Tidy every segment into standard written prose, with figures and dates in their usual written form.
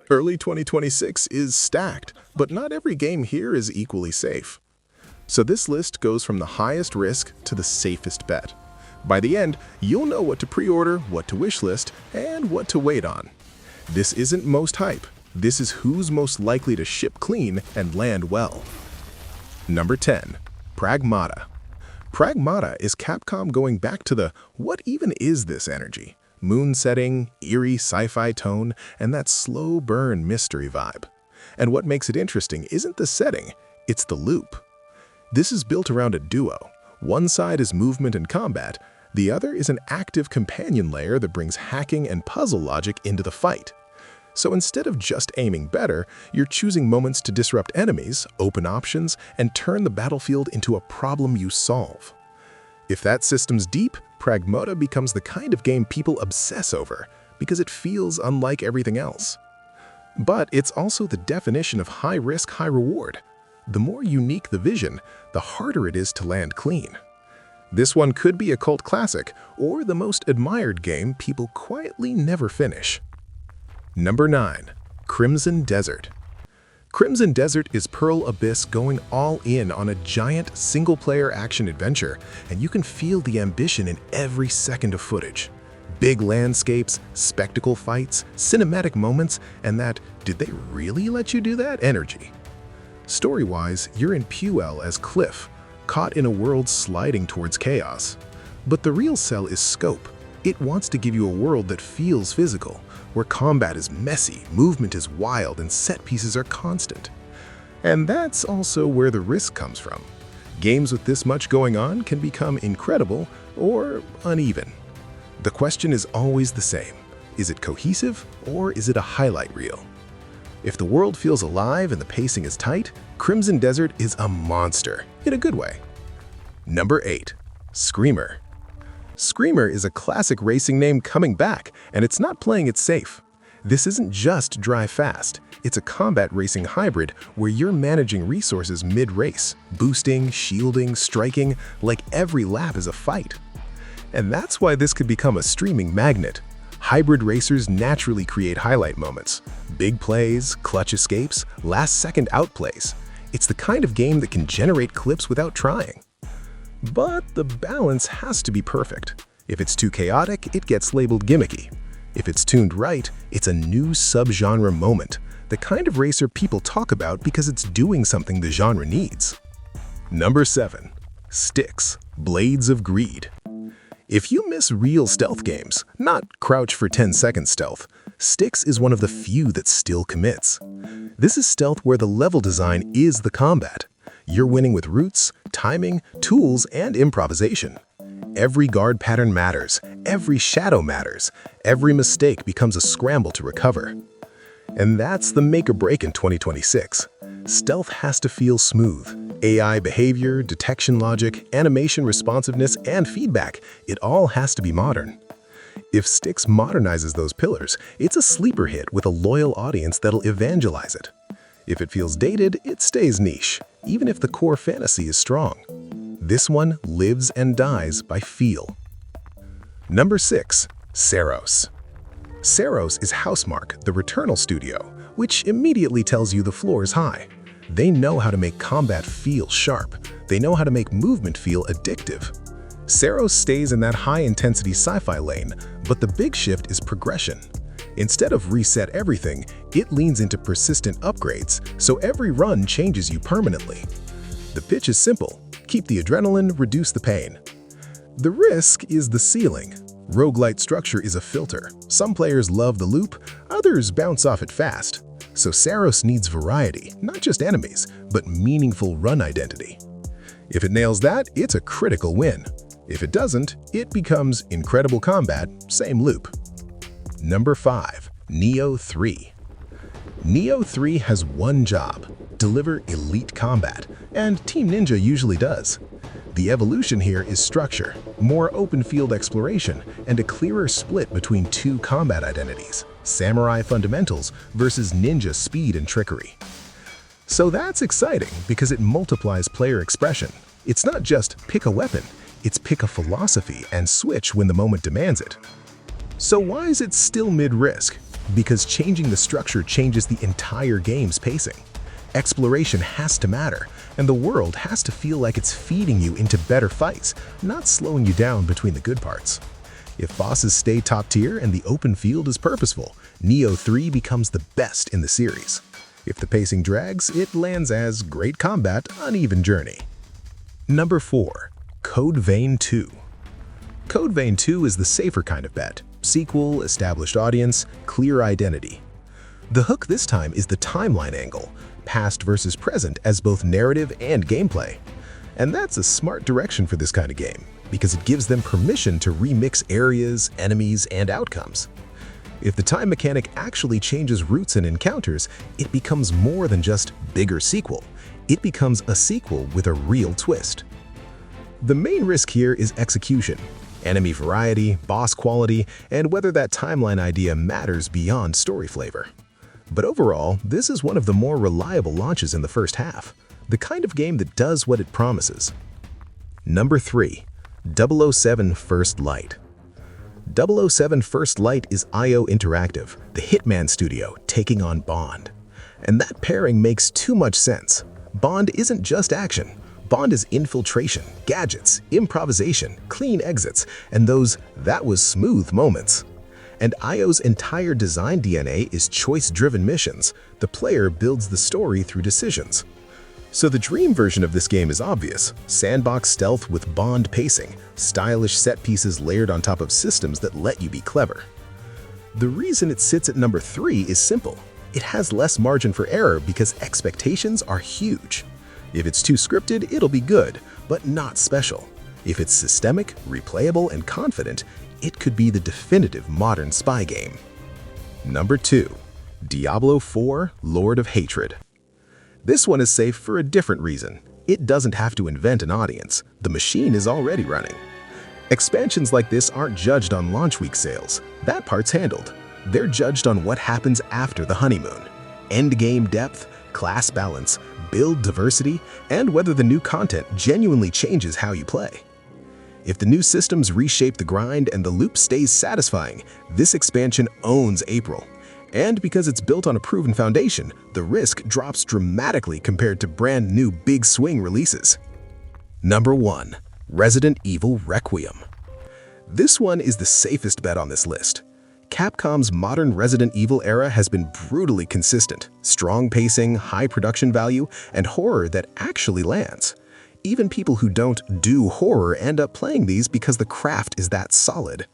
Early 2026 is stacked, but not every game here is equally safe. So this list goes from the highest risk to the safest bet. By the end, you'll know what to pre-order, what to wishlist, and what to wait on. This isn't most hype. This is who's most likely to ship clean and land well. Number 10. Pragmata. Pragmata is Capcom going back to the "what even is this" energy. Moon setting, eerie sci-fi tone, and that slow burn mystery vibe. And what makes it interesting isn't the setting, it's the loop. This is built around a duo. One side is movement and combat, the other is an active companion layer that brings hacking and puzzle logic into the fight. So instead of just aiming better, you're choosing moments to disrupt enemies, open options, and turn the battlefield into a problem you solve. If that system's deep, Pragmata becomes the kind of game people obsess over, because it feels unlike everything else. But it's also the definition of high risk, high reward. The more unique the vision, the harder it is to land clean. This one could be a cult classic, or the most admired game people quietly never finish. Number 9. Crimson Desert. Crimson Desert is Pearl Abyss going all in on a giant single-player action adventure, and you can feel the ambition in every second of footage. Big landscapes, spectacle fights, cinematic moments, and that "did they really let you do that" energy. Story-wise, you're in Puel as Cliff, caught in a world sliding towards chaos. But the real sell is scope. It wants to give you a world that feels physical, where combat is messy, movement is wild, and set pieces are constant. And that's also where the risk comes from. Games with this much going on can become incredible or uneven. The question is always the same. Is it cohesive, or is it a highlight reel? If the world feels alive and the pacing is tight, Crimson Desert is a monster, in a good way. Number 8. Screamer. Screamer is a classic racing name coming back, and it's not playing it safe. This isn't just drive fast, it's a combat racing hybrid where you're managing resources mid-race, boosting, shielding, striking, like every lap is a fight. And that's why this could become a streaming magnet. Hybrid racers naturally create highlight moments. Big plays, clutch escapes, last-second outplays. It's the kind of game that can generate clips without trying. But the balance has to be perfect. If it's too chaotic, it gets labeled gimmicky. If it's tuned right, it's a new subgenre moment, the kind of racer people talk about because it's doing something the genre needs. Number 7. Styx, Blades of Greed. If you miss real stealth games, not crouch for 10-second stealth, Styx is one of the few that still commits. This is stealth where the level design is the combat. You're winning with roots, timing, tools, and improvisation. Every guard pattern matters, every shadow matters, every mistake becomes a scramble to recover. And that's the make or break in 2026. Stealth has to feel smooth. AI behavior, detection logic, animation responsiveness, and feedback, it all has to be modern. If Styx modernizes those pillars, it's a sleeper hit with a loyal audience that'll evangelize it. If it feels dated, it stays niche, even if the core fantasy is strong. This one lives and dies by feel. Number 6. Saros. Saros is Housemarque, the Returnal studio, which immediately tells you the floor is high. They know how to make combat feel sharp. They know how to make movement feel addictive. Saros stays in that high-intensity sci-fi lane, but the big shift is progression. Instead of reset everything, it leans into persistent upgrades, so every run changes you permanently. The pitch is simple. Keep the adrenaline, reduce the pain. The risk is the ceiling. Roguelite structure is a filter. Some players love the loop, others bounce off it fast. So Saros needs variety, not just enemies, but meaningful run identity. If it nails that, it's a critical win. If it doesn't, it becomes incredible combat, same loop. Number 5. Nioh 3. Nioh 3 has one job: deliver elite combat, and Team Ninja usually does. The evolution here is structure, more open-field exploration, and a clearer split between two combat identities, samurai fundamentals versus ninja speed and trickery. So that's exciting because it multiplies player expression. It's not just pick a weapon, it's pick a philosophy and switch when the moment demands it. So why is it still mid-risk? because changing the structure changes the entire game's pacing. Exploration has to matter, and the world has to feel like it's feeding you into better fights, not slowing you down between the good parts. If bosses stay top tier and the open field is purposeful, Nioh 3 becomes the best in the series. If the pacing drags, it lands as great combat, uneven journey. Number 4. Code Vein 2. Code Vein 2 is the safer kind of bet. Sequel, established audience, clear identity. The hook this time is the timeline angle, past versus present as both narrative and gameplay. And that's a smart direction for this kind of game, because it gives them permission to remix areas, enemies, and outcomes. If the time mechanic actually changes routes and encounters, it becomes more than just bigger sequel. It becomes a sequel with a real twist. The main risk here is execution, enemy variety, boss quality, and whether that timeline idea matters beyond story flavor. But overall, this is one of the more reliable launches in the first half, the kind of game that does what it promises. Number 3. 007 First Light. 007 First Light is IO Interactive, the Hitman studio, taking on Bond. And that pairing makes too much sense. Bond isn't just action. Bond is infiltration, gadgets, improvisation, clean exits, and those "that was smooth" moments. And IO's entire design DNA is choice-driven missions. The player builds the story through decisions. So the dream version of this game is obvious: sandbox stealth with Bond pacing, stylish set pieces layered on top of systems that let you be clever. The reason it sits at number 3 is simple. It has less margin for error because expectations are huge. If it's too scripted, it'll be good, but not special. If it's systemic, replayable, and confident, it could be the definitive modern spy game. Number 2. Diablo 4: Lord of Hatred. This one is safe for a different reason. It doesn't have to invent an audience. The machine is already running. Expansions like this aren't judged on launch week sales. That part's handled. They're judged on what happens after the honeymoon. Endgame depth, class balance, build diversity, and whether the new content genuinely changes how you play. If the new systems reshape the grind and the loop stays satisfying, this expansion owns April. And because it's built on a proven foundation, the risk drops dramatically compared to brand new big swing releases. Number 1. Resident Evil Requiem. This one is the safest bet on this list. Capcom's modern Resident Evil era has been brutally consistent: strong pacing, high production value, and horror that actually lands. Even people who don't do horror end up playing these because the craft is that solid.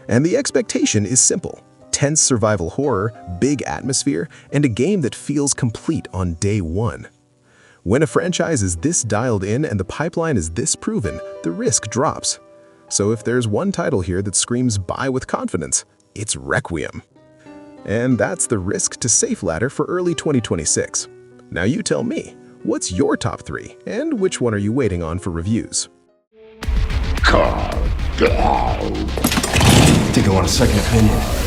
And the expectation is simple: tense survival horror, big atmosphere, and a game that feels complete on day one. When a franchise is this dialed in and the pipeline is this proven, the risk drops. So if there's one title here that screams buy with confidence, it's Requiem. And that's the risk to safe ladder for early 2026. Now you tell me, what's your top 3, and which one are you waiting on for reviews? Think I want a second opinion.